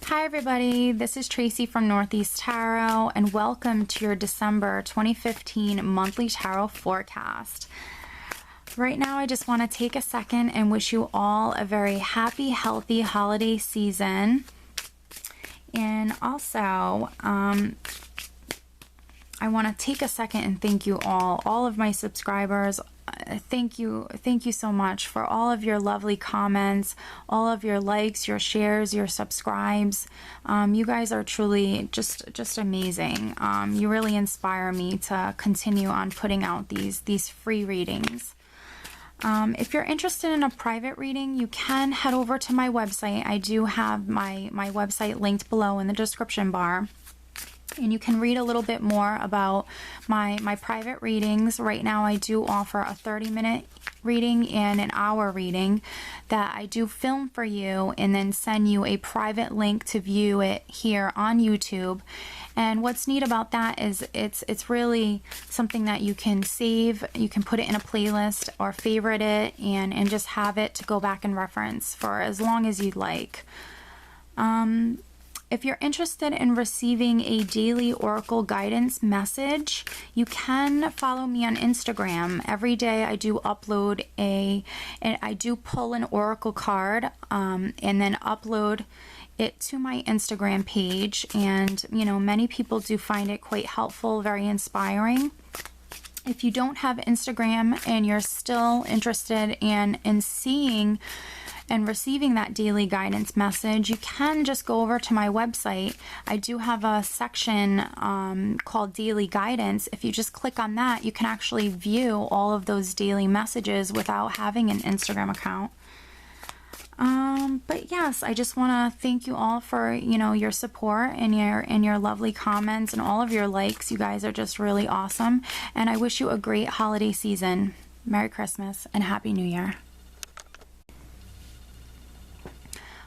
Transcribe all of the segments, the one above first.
Hi everybody, this is Tracy from Northeast Tarot and welcome to your December 2015 monthly tarot forecast. Right now I just want to take a second and wish you all a very happy, healthy holiday season. And also, I want to take a second and thank you all of my subscribers. Thank you so much for all of your lovely comments, all of your likes, your shares, your subscribes. You guys are truly just amazing. You really inspire me to continue on putting out these free readings. If you're interested in a private reading, you can head over to my website. I do have my website linked below in the description bar. And you can read a little bit more about my private readings. Right now I do offer a 30-minute reading and an hour reading that I do film for you and then send you a private link to view it here on YouTube. And what's neat about that is it's really something that you can save. You can put it in a playlist or favorite it and just have it to go back and reference for as long as you'd like. If you're interested in receiving a daily Oracle guidance message, you can follow me on Instagram. Every day I do upload and I do pull an Oracle card and then upload it to my Instagram page. And, you know, many people do find it quite helpful, very inspiring. If you don't have Instagram and you're still interested in seeing and receiving that daily guidance message, you can just go over to my website. I do have a section called Daily Guidance. If you just click on that, you can actually view all of those daily messages without having an Instagram account. But yes, I just want to thank you all for, you know, your support and your lovely comments and all of your likes. You guys are just really awesome. And I wish you a great holiday season. Merry Christmas and Happy New Year.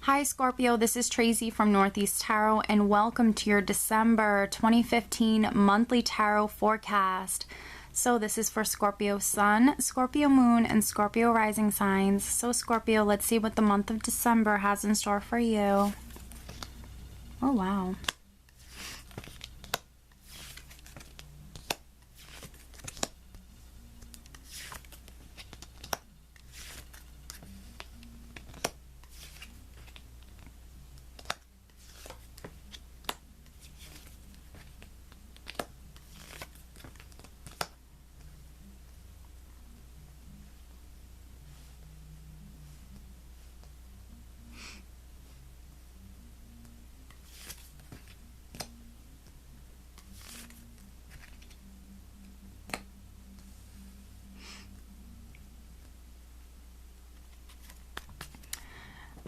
Hi Scorpio, this is Tracy from Northeast Tarot and welcome to your December 2015 monthly tarot forecast. So this is for Scorpio Sun, Scorpio Moon, and Scorpio Rising signs. So Scorpio, let's see what the month of December has in store for you. Oh wow.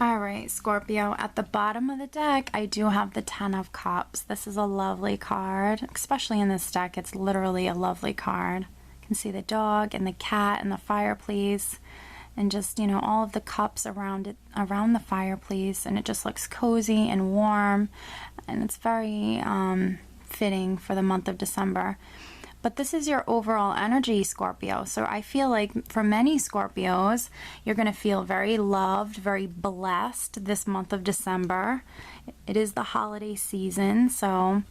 Alright, Scorpio, at the bottom of the deck, I do have the 10 of Cups. This is a lovely card, especially in this deck. It's literally a lovely card. You can see the dog and the cat and the fireplace and just, you know, all of the cups around it, around the fireplace, and it just looks cozy and warm, and it's very fitting for the month of December. But this is your overall energy, Scorpio. So I feel like for many Scorpios, you're going to feel very loved, very blessed this month of December. It is the holiday season, so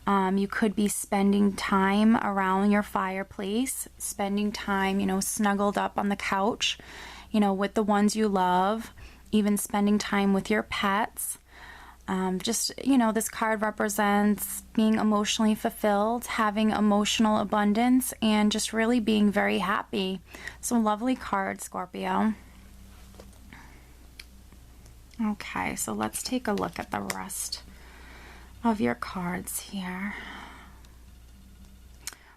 you could be spending time around your fireplace, spending time, you know, snuggled up on the couch, you know, with the ones you love, even spending time with your pets. Just, you know, this card represents being emotionally fulfilled, having emotional abundance, and just really being very happy. So lovely card, Scorpio. Okay, so let's take a look at the rest of your cards here.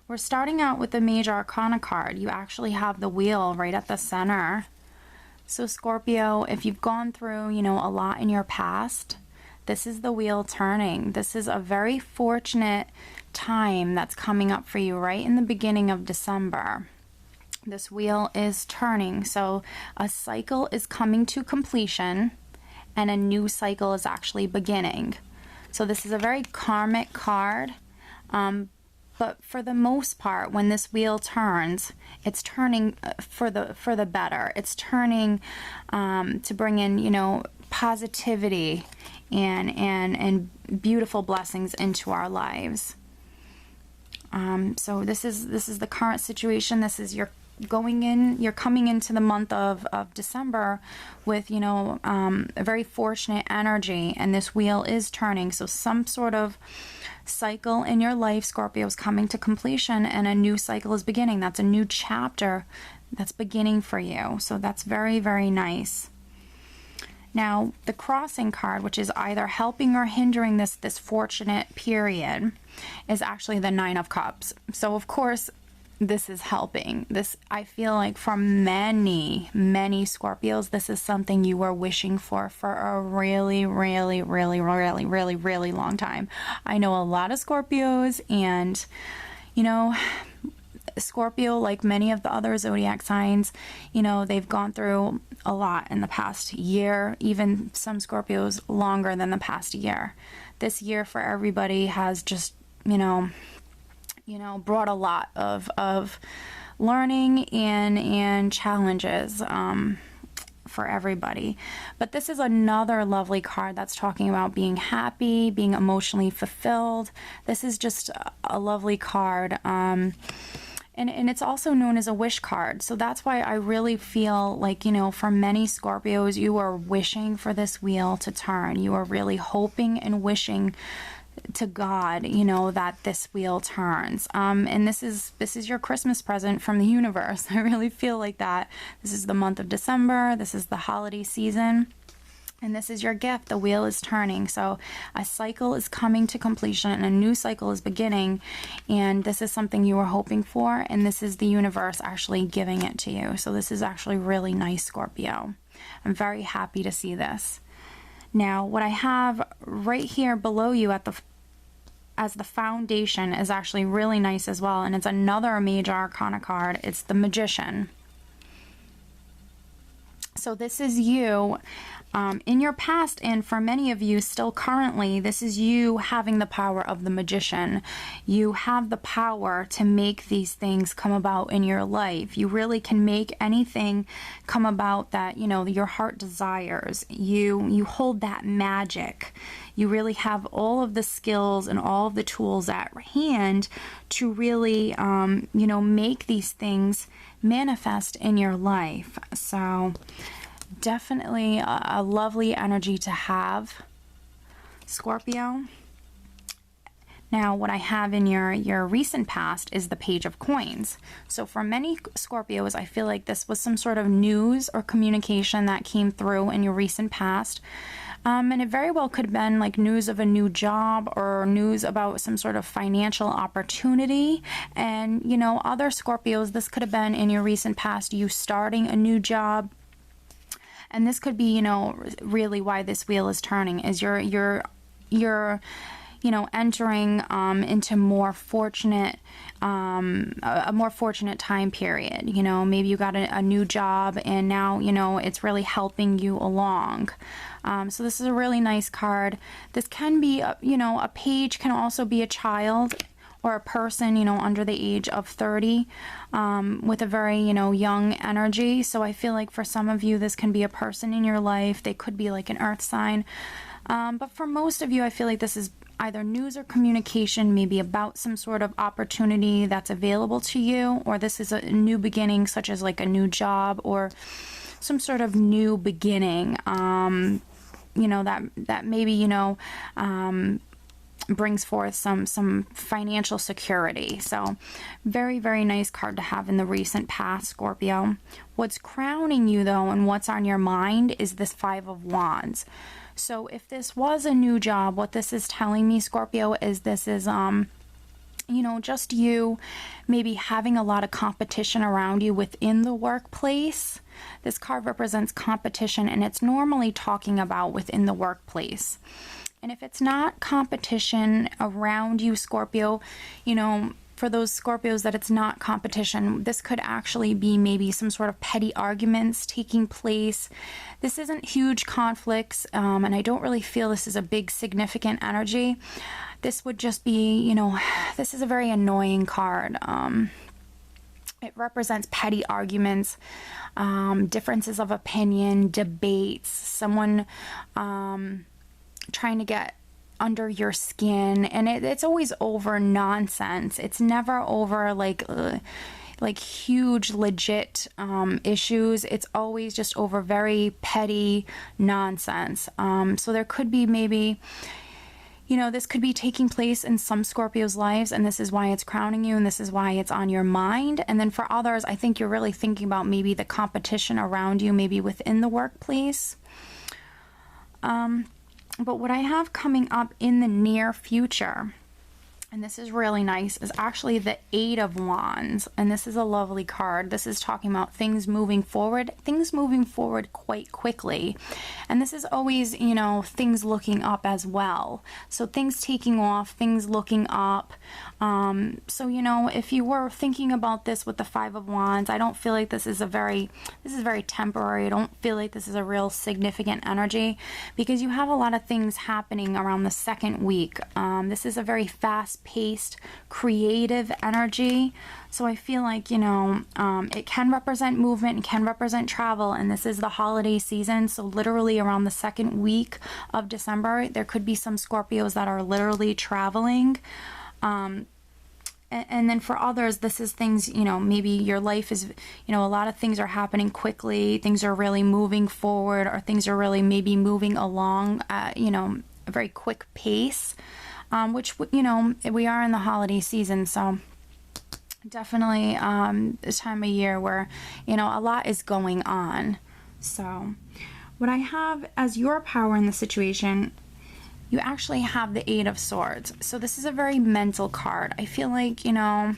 We're starting out with the Major Arcana card. You actually have the wheel right at the center. So Scorpio, if you've gone through, you know, a lot in your past, this is the wheel turning. This is a very fortunate time that's coming up for you right in the beginning of December. This wheel is turning. So a cycle is coming to completion and a new cycle is actually beginning. So this is a very karmic card. But for the most part, when this wheel turns, it's turning for the better. It's turning to bring in, you know, positivity and beautiful blessings into our lives. So this is the current situation. This is you're coming into the month of December with, you know, a very fortunate energy, and this wheel is turning. So some sort of cycle in your life, Scorpio, is coming to completion, and a new cycle is beginning. That's a new chapter that's beginning for you. So that's very, very nice. Now, the crossing card, which is either helping or hindering this fortunate period, is actually the Nine of Cups. So, of course, this is helping. This, I feel like for many, many Scorpios, this is something you were wishing for a really, really, really, really, really, really long time. I know a lot of Scorpios, and, you know, Scorpio, like many of the other zodiac signs, you know, they've gone through a lot in the past year, even some Scorpios longer than the past year. This year for everybody has just, you know, brought a lot of learning and challenges for everybody. But this is another lovely card that's talking about being happy, being emotionally fulfilled. This is just a lovely card. And it's also known as a wish card. So that's why I really feel like, you know, for many Scorpios, you are wishing for this wheel to turn. You are really hoping and wishing to God, you know, that this wheel turns. And this is your Christmas present from the universe. I really feel like that. This is the month of December. This is the holiday season. And this is your gift. The wheel is turning. So a cycle is coming to completion and a new cycle is beginning. And this is something you were hoping for. And this is the universe actually giving it to you. So this is actually really nice, Scorpio. I'm very happy to see this. Now, what I have right here below you as the foundation is actually really nice as well. And it's another major arcana card. It's the Magician. So this is you in your past, and for many of you still currently, this is you having the power of the Magician. You have the power to make these things come about in your life. You really can make anything come about that, you know, your heart desires. You hold that magic. You really have all of the skills and all of the tools at hand to really, you know, make these things manifest in your life. So definitely a lovely energy to have, Scorpio. Now, what I have in your recent past is the Page of Coins. So for many Scorpios, I feel like this was some sort of news or communication that came through in your recent past. And it very well could have been like news of a new job or news about some sort of financial opportunity. And, you know, other Scorpios, this could have been in your recent past, you starting a new job. And this could be, you know, really why this wheel is turning is you're you know, entering into more fortunate, a more fortunate time period. You know, maybe you got a new job and now, you know, it's really helping you along. So this is a really nice card. This can be, you know, a page can also be a child or a person, you know, under the age of 30 with a very, you know, young energy. So I feel like for some of you, this can be a person in your life. They could be like an earth sign. But for most of you, I feel like this is either news or communication, maybe about some sort of opportunity that's available to you, or this is a new beginning, such as like a new job or some sort of new beginning, you know, that maybe, you know, brings forth some financial security. So very, very nice card to have in the recent past, Scorpio. What's crowning you though, and what's on your mind is this Five of Wands. So if this was a new job, what this is telling me, Scorpio, is this is, you know, just you maybe having a lot of competition around you within the workplace. This card represents competition, and it's normally talking about within the workplace. And if it's not competition around you, Scorpio, you know, for those Scorpios that it's not competition, this could actually be maybe some sort of petty arguments taking place. This isn't huge conflicts, and I don't really feel this is a big significant energy. This would just be, you know, this is a very annoying card. It represents petty arguments, differences of opinion, debates, someone trying to get under your skin, and it's always over nonsense. It's never over like huge legit issues. It's always just over very petty nonsense. So there could be maybe, you know, this could be taking place in some Scorpio's lives, and this is why it's crowning you, and this is why it's on your mind. And then for others, I think you're really thinking about maybe the competition around you, maybe within the workplace. But what I have coming up in the near future, and this is really nice, is actually the Eight of Wands. And this is a lovely card. This is talking about things moving forward quite quickly. And this is always, you know, things looking up as well. So things taking off, things looking up. So, you know, if you were thinking about this with the Five of Wands, I don't feel like this is very temporary. I don't feel like this is a real significant energy, because you have a lot of things happening around the second week. This is a very fast-paced, creative energy. So I feel like, you know, it can represent movement, it can represent travel, and this is the holiday season. So literally around the second week of December, there could be some Scorpios that are literally traveling. And then for others, this is things, you know, maybe your life is, you know, a lot of things are happening quickly, things are really moving forward, or things are really maybe moving along at, you know, a very quick pace, which, you know, we are in the holiday season, so definitely this time of year where, you know, a lot is going on. So what I have as your power in the situation, you actually have the Eight of Swords. So this is a very mental card. I feel like, you know,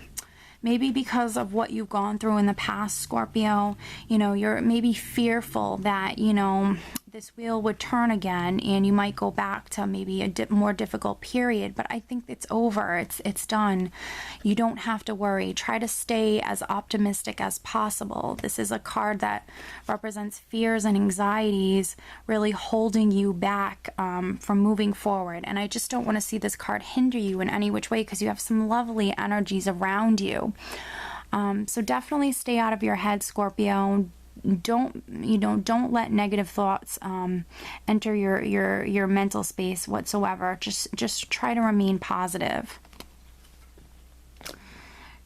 maybe because of what you've gone through in the past, Scorpio, you know, you're maybe fearful that, you know, this wheel would turn again and you might go back to maybe a more difficult period. But I think it's over. It's done. You don't have to worry. Try to stay as optimistic as possible. This is a card that represents fears and anxieties really holding you back from moving forward. And I just don't want to see this card hinder you in any which way, because you have some lovely energies around you. So definitely stay out of your head, Scorpio. Don't let negative thoughts enter your mental space whatsoever. Just try to remain positive.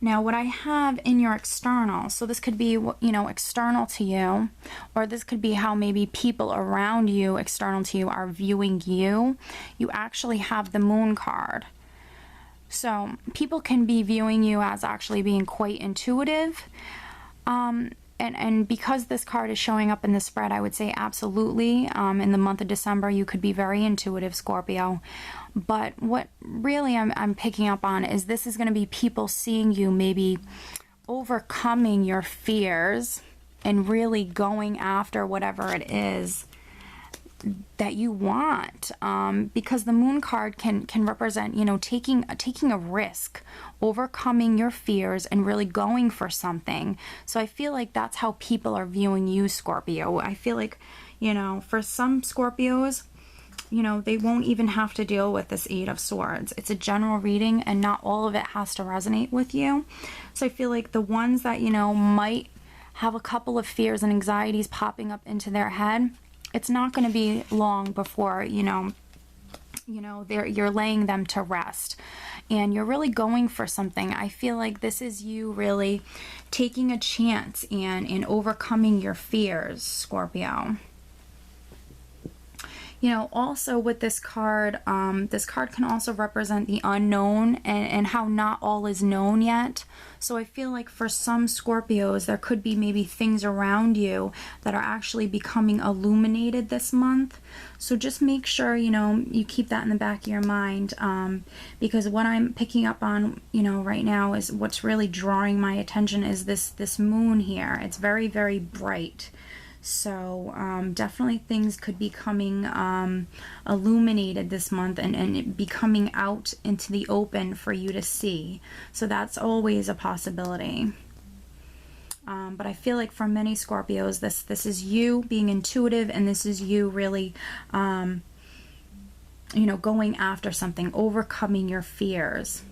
Now, what I have in your external, so this could be, you know, external to you, or this could be how maybe people around you, external to you, are viewing you. You actually have the Moon card. So people can be viewing you as actually being quite intuitive. And because this card is showing up in the spread, I would say absolutely. In the month of December, you could be very intuitive, Scorpio. But what really I'm picking up on is this is going to be people seeing you maybe overcoming your fears and really going after whatever it is that you want, because the Moon card can represent, you know, taking a risk, overcoming your fears, and really going for something. So I feel like that's how people are viewing you, Scorpio. I feel like, you know, for some Scorpios, you know, they won't even have to deal with this Eight of Swords. It's a general reading, and not all of it has to resonate with you. So I feel like the ones that, you know, might have a couple of fears and anxieties popping up into their head, it's not going to be long before, you know, you're laying them to rest, and you're really going for something. I feel like this is you really taking a chance and overcoming your fears, Scorpio. You know, also with this card can also represent the unknown and how not all is known yet. So I feel like for some Scorpios, there could be maybe things around you that are actually becoming illuminated this month. So just make sure, you know, you keep that in the back of your mind, because what I'm picking up on, you know, right now is what's really drawing my attention is this moon here. It's very, very bright. So definitely things could be coming illuminated this month and be coming out into the open for you to see. So that's always a possibility. But I feel like for many Scorpios, this is you being intuitive, and this is you really, you know, going after something, overcoming your fears.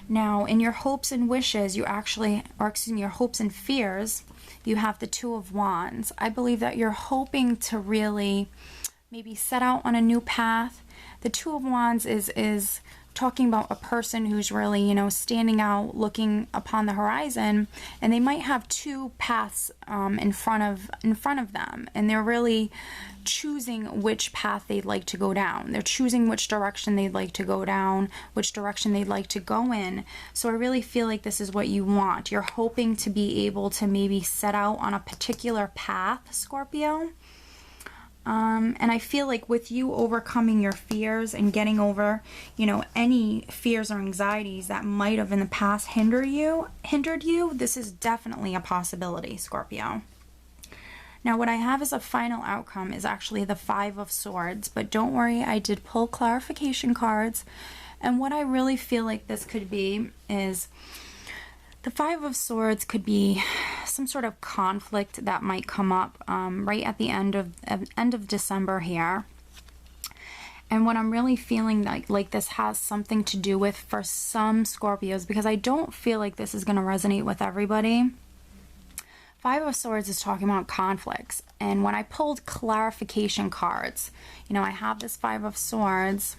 Now, in your hopes and wishes, you actually, or excuse me, your hopes and fears, you have the Two of Wands. I believe that you're hoping to really maybe set out on a new path. The Two of Wands is talking about a person who's really, you know, standing out, looking upon the horizon, and they might have two paths in front of them, and they're really choosing which path they'd like to go down. They're choosing which direction they'd like to go down, which direction they'd like to go in. So I really feel like this is what you want. You're hoping to be able to maybe set out on a particular path, Scorpio. And I feel like with you overcoming your fears and getting over, you know, any fears or anxieties that might have in the past hindered you, this is definitely a possibility, Scorpio. Now, what I have as a final outcome is actually the Five of Swords, but don't worry, I did pull clarification cards, and what I really feel like this could be is the Five of Swords could be some sort of conflict that might come up right at the end of December here. And what I'm really feeling like this has something to do with for some Scorpios, because I don't feel like this is going to resonate with everybody. Five of Swords is talking about conflicts. And when I pulled clarification cards, you know, I have this Five of Swords,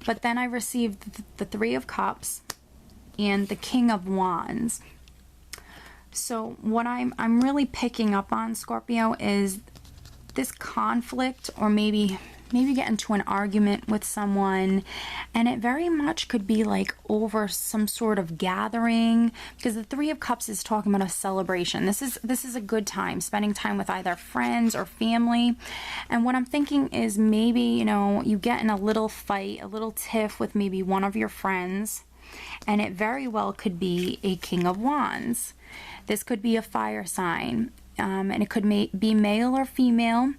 but then I received the Three of Cups and the King of Wands. So what I'm really picking up on, Scorpio, is this conflict, or maybe get into an argument with someone, and it very much could be like over some sort of gathering, because the Three of Cups is talking about a celebration. This is a good time, spending time with either friends or family. And what I'm thinking is maybe, you know, you get in a little fight, a little tiff with maybe one of your friends, and it very well could be a King of Wands. This could be a fire sign, and it could be male or female,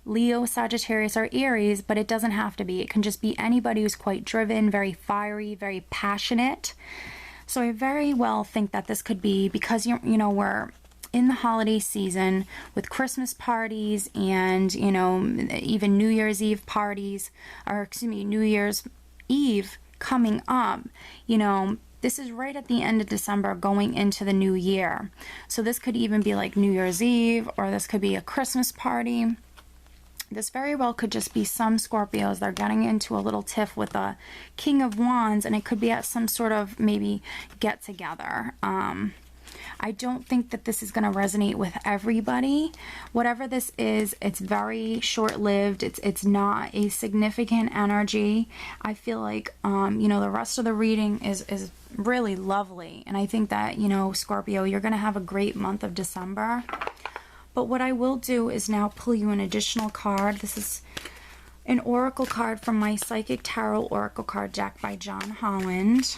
Leo, Sagittarius, or Aries, but it doesn't have to be. It can just be anybody who's quite driven, very fiery, very passionate. So I very well think that this could be, because you know, we're in the holiday season with Christmas parties and, you know, even New Year's Eve parties, or excuse me, New Year's Eve coming up, you know, this is right at the end of December going into the new year. So this could even be like New Year's Eve, or this could be a Christmas party. This very well could just be some Scorpios. They're getting into a little tiff with a King of Wands, and it could be at some sort of maybe get together. I don't think that this is going to resonate with everybody. Whatever this is, it's very short-lived. It's not a significant energy. I feel like, you know, the rest of the reading is really lovely. And I think that, you know, Scorpio, you're going to have a great month of December. But what I will do is now pull you an additional card. This is an oracle card from my Psychic Tarot Oracle card deck by John Holland.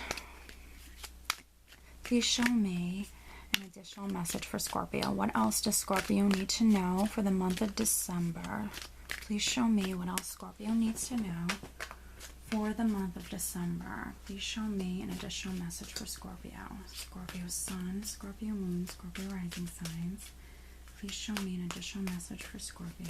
Please show me an additional message for Scorpio. What else does Scorpio need to know for the month of December? Please show me what else Scorpio needs to know for the month of December. Please show me an additional message for Scorpio. Scorpio Sun, Scorpio Moon, Scorpio Rising signs. Please show me an additional message for Scorpio.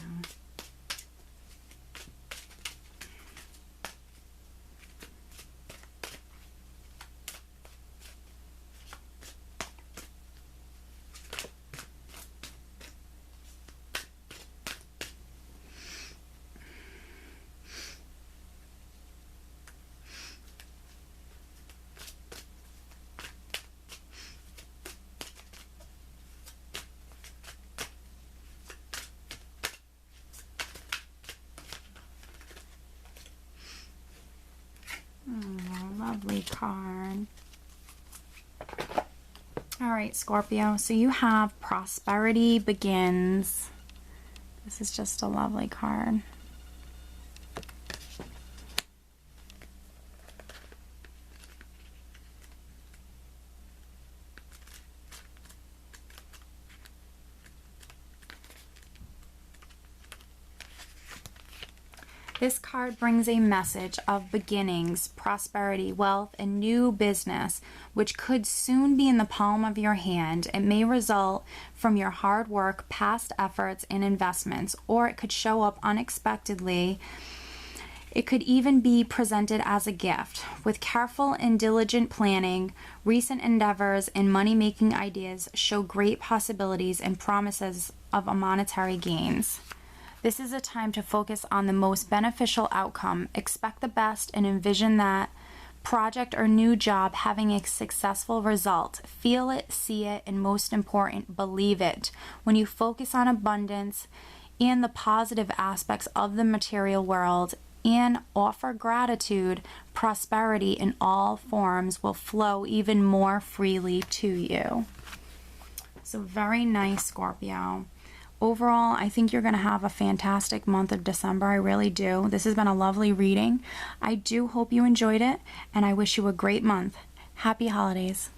Lovely card. All right, Scorpio, so you have prosperity begins. This is just a lovely card. This card brings a message of beginnings, prosperity, wealth, and new business, which could soon be in the palm of your hand. It may result from your hard work, past efforts, and investments, or it could show up unexpectedly. It could even be presented as a gift. With careful and diligent planning, recent endeavors and money-making ideas show great possibilities and promises of monetary gains. This is a time to focus on the most beneficial outcome. Expect the best and envision that project or new job having a successful result. Feel it, see it, and most important, believe it. When you focus on abundance and the positive aspects of the material world and offer gratitude, prosperity in all forms will flow even more freely to you. So very nice, Scorpio. Overall, I think you're going to have a fantastic month of December. I really do. This has been a lovely reading. I do hope you enjoyed it, and I wish you a great month. Happy holidays.